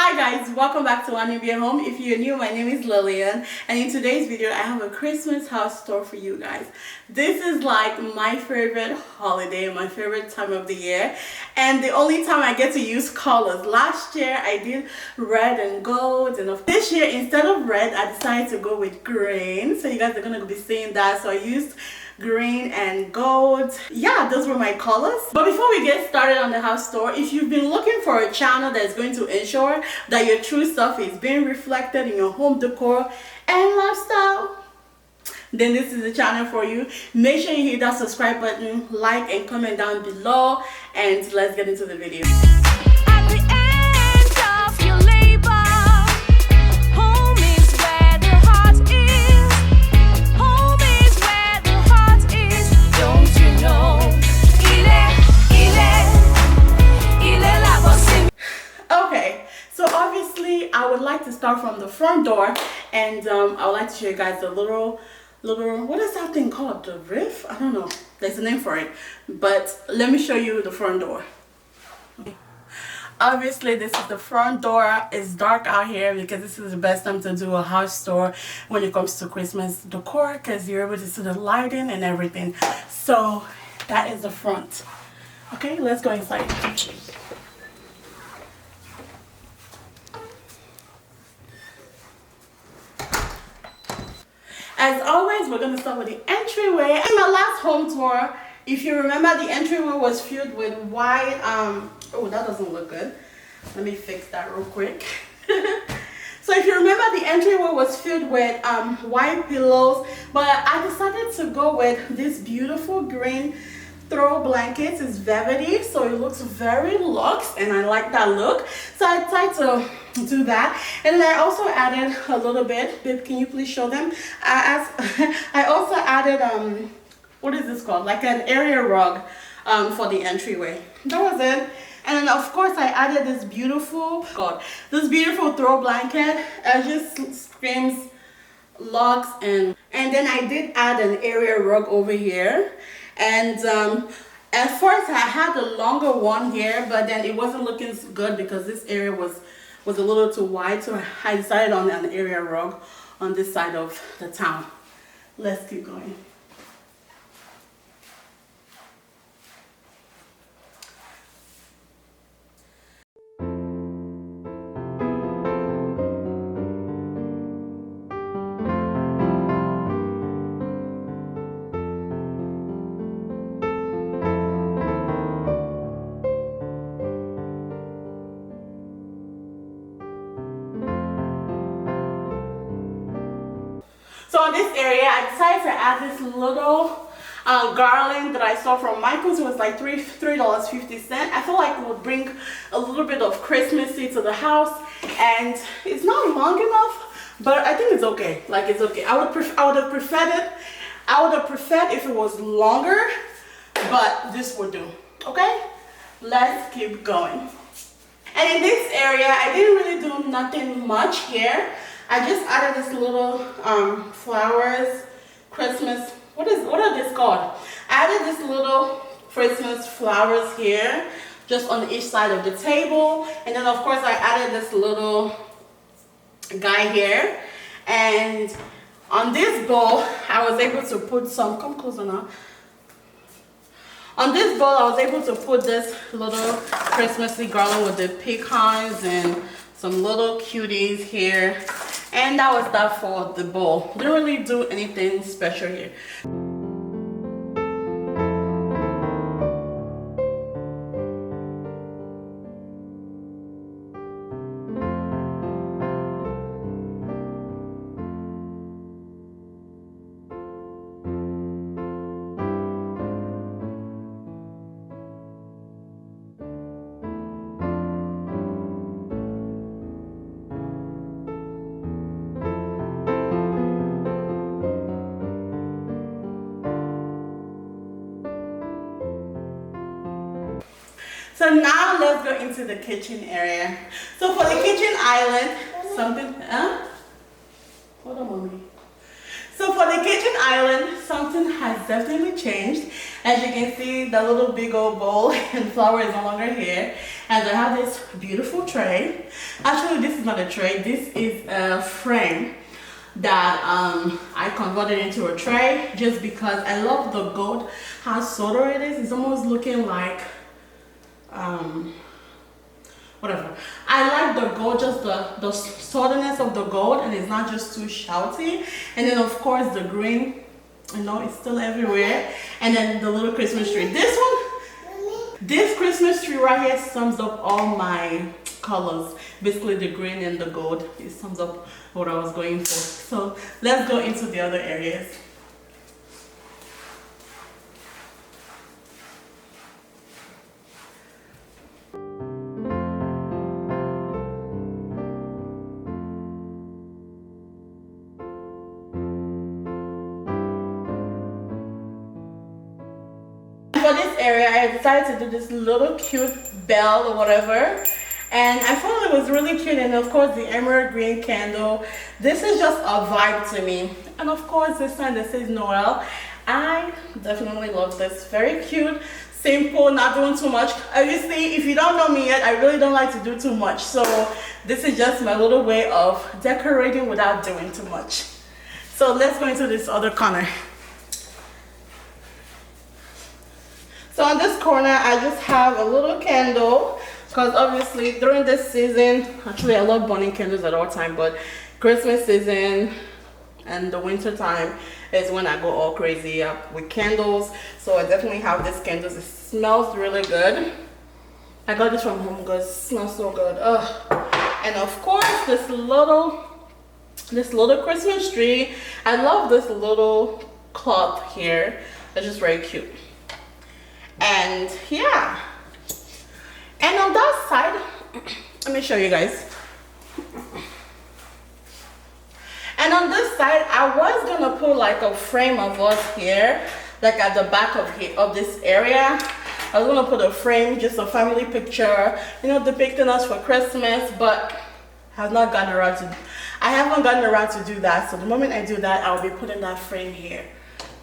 Hi guys, welcome back to Uwanimbie Home. If you're new, my name is Lillian, and in today's video I have a Christmas house tour for you guys. This is like my favorite holiday, my favorite time of the year, and the only time I get to use colors. Last year I did red and gold, and this year instead of red I decided to go with green, so you guys are going to be seeing that. So I used green and gold. Yeah, those were my colors. But before we get started on the house tour, if you've been looking for a channel that's going to ensure that your true self is being reflected in your home decor and lifestyle, then this is the channel for you. Make sure you hit that subscribe button, like and comment down below, and let's get into the video. I would like to start from the front door, and I would like to show you guys a little what is that thing called? The roof? I don't know, there's a name for it, but let me show you the front door. Okay. Obviously this is the front door. It's dark out here because this is the best time to do a house tour when it comes to Christmas decor, because you're able to see the lighting and everything. So that is the front. Okay, let's go inside. As always, we're going to start with the entryway. In my last home tour, if you remember, the entryway was filled with white, oh, that doesn't look good. Let me fix that real quick. So if you remember, the entryway was filled with white pillows, but I decided to go with this beautiful green throw blankets. It's velvety, so it looks very luxe, and I like that look. So I tried to do that, and then I also added a little bit. Babe, can you please show them? I also added what is this called? Like an area rug for the entryway. That was it. And then of course I added this beautiful throw blanket. It just screams luxe, and then I did add an area rug over here. And at first I had a longer one here, but then it wasn't looking good because this area was a little too wide, so I decided on an area rug on this side of the town. Let's keep going. So in this area, I decided to add this little garland that I saw from Michael's. It was like $3.50. I feel like it would bring a little bit of Christmassy to the house, and it's not long enough, but I think it's okay. Like, it's okay. I would have preferred if it was longer, but this will do. Okay, let's keep going. And in this area, I didn't really do nothing much here. I just added this little flowers, Christmas, what are these called? I added this little Christmas flowers here, just on each side of the table. And then of course I added this little guy here. And on this bowl, I was able to put some, come closer now. On this bowl, I was able to put this little Christmassy garland with the pecans and some little cuties here. And that was that for the bowl. Didn't really do anything special here. So now let's go into the kitchen area. So for the kitchen island, hold on, mommy. So for the kitchen island, something has definitely changed. As you can see, the little big old bowl and flower is no longer here. And I have this beautiful tray. Actually, this is not a tray, this is a frame that I converted into a tray just because I love the gold, how subtle it is. It's almost looking like whatever. I like the gold, just the subtleness of the gold, and it's not just too shouty. And then of course the green, you know, it's still everywhere. And then the little Christmas tree. This Christmas tree right here sums up all my colors. Basically the green and the gold. It sums up what I was going for. So let's go into the other areas. For this area, I decided to do this little cute bell or whatever, and I thought it was really cute. And of course the emerald green candle, this is just a vibe to me. And of course this sign that says Noel, I definitely love this. Very cute, simple, not doing too much. Obviously, if you don't know me yet, I really don't like to do too much, so this is just my little way of decorating without doing too much. So let's go into this other corner. So on this corner, I just have a little candle because obviously during this season, actually I love burning candles at all time, but Christmas season and the winter time is when I go all crazy with candles. So I definitely have this candles. It smells really good. I got this from Home Goods. It smells so good. And of course this little Christmas tree. I love this little cloth here. It's just very cute. And yeah, and on that side, let me show you guys. And on this side, I was gonna put like a frame of us here, like at the back of this area. I was gonna put a frame, just a family picture, you know, depicting us for Christmas, but I haven't gotten around to do that. So the moment I do that, I'll be putting that frame here.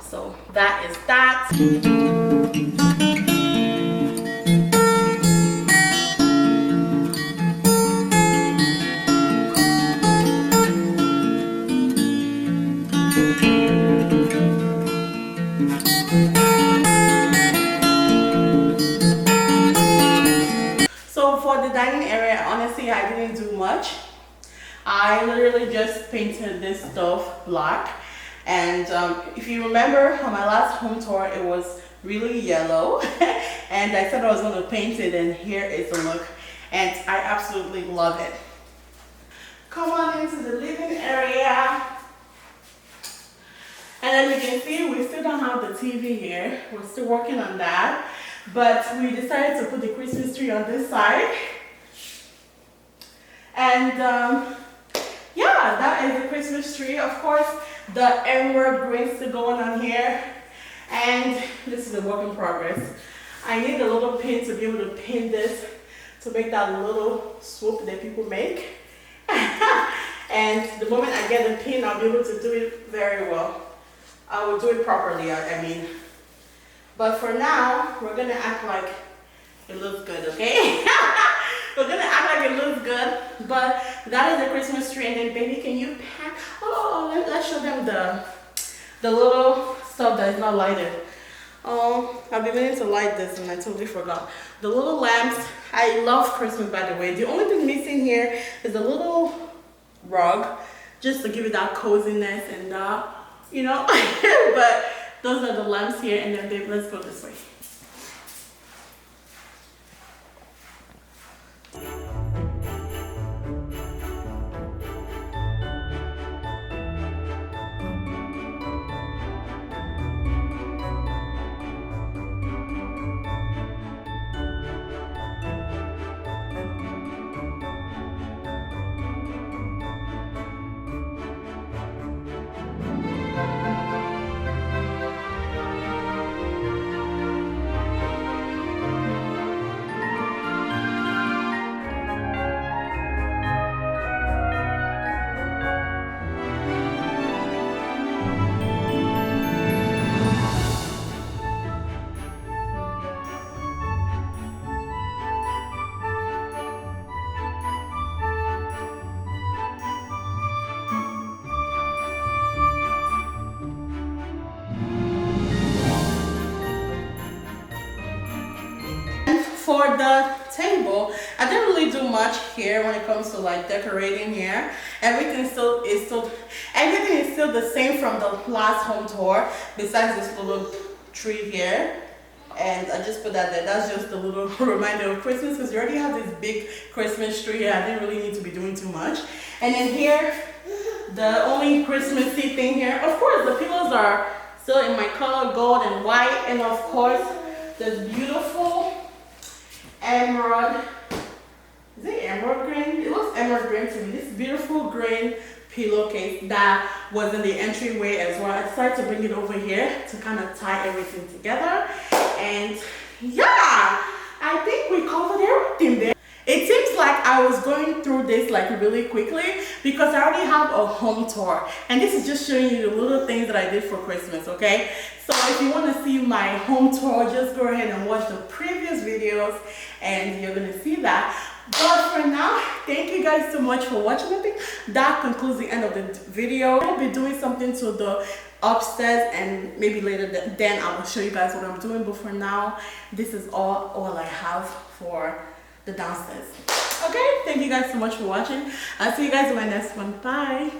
So that is that. So for the dining area, honestly, I didn't do much. I literally just painted this stuff black. And if you remember on my last home tour, it was really yellow. And I said I was going to paint it, and here is the look. And I absolutely love it. Come on into the living area. And as you can see, we still don't have the TV here. We're still working on that. But we decided to put the Christmas tree on this side. And yeah, that is the Christmas tree. Of course, the emerald green still going on here. And this is a work in progress. I need a little pin to be able to pin this, to make that little swoop that people make. And the moment I get the pin, I'll be able to do it very well. I will do it properly, I mean. But for now, we're gonna act like it looks good, okay? We're gonna act like it looks good. But that is the Christmas tree. And then baby, can you pack? Oh, let's show them the little stuff that is not lighted. Oh, I've been meaning to light this and I totally forgot. The little lamps. I love Christmas, by the way. The only thing missing here is a little rug, just to give it that coziness and that, you know. But those are the lamps here. And then babe, let's go this way. for the table, I didn't really do much here when it comes to like decorating here. Everything everything is still the same from the last home tour, besides this little tree here. And I just put that there. That's just a little reminder of Christmas, because you already have this big Christmas tree here. I didn't really need to be doing too much. And then here, the only Christmassy thing here, of course, the pillows are still in my color, gold and white. And of course, this beautiful emerald, is it emerald green? It looks emerald green to me. This beautiful green pillowcase that was in the entryway as well. I decided to bring it over here to kind of tie everything together. And yeah, I think we covered everything there. It seems like I was going through this like really quickly because I already have a home tour, and this is just showing you the little things that I did for Christmas, okay? So if you want to see my home tour, just go ahead and watch the previous videos and you're going to see that. But for now, thank you guys so much for watching. I think that concludes the end of the video. I'll be doing something to the upstairs, and maybe later then I will show you guys what I'm doing. But for now, this is all I have for the downstairs. Okay, thank you guys so much for watching. I'll see you guys in my next one. Bye.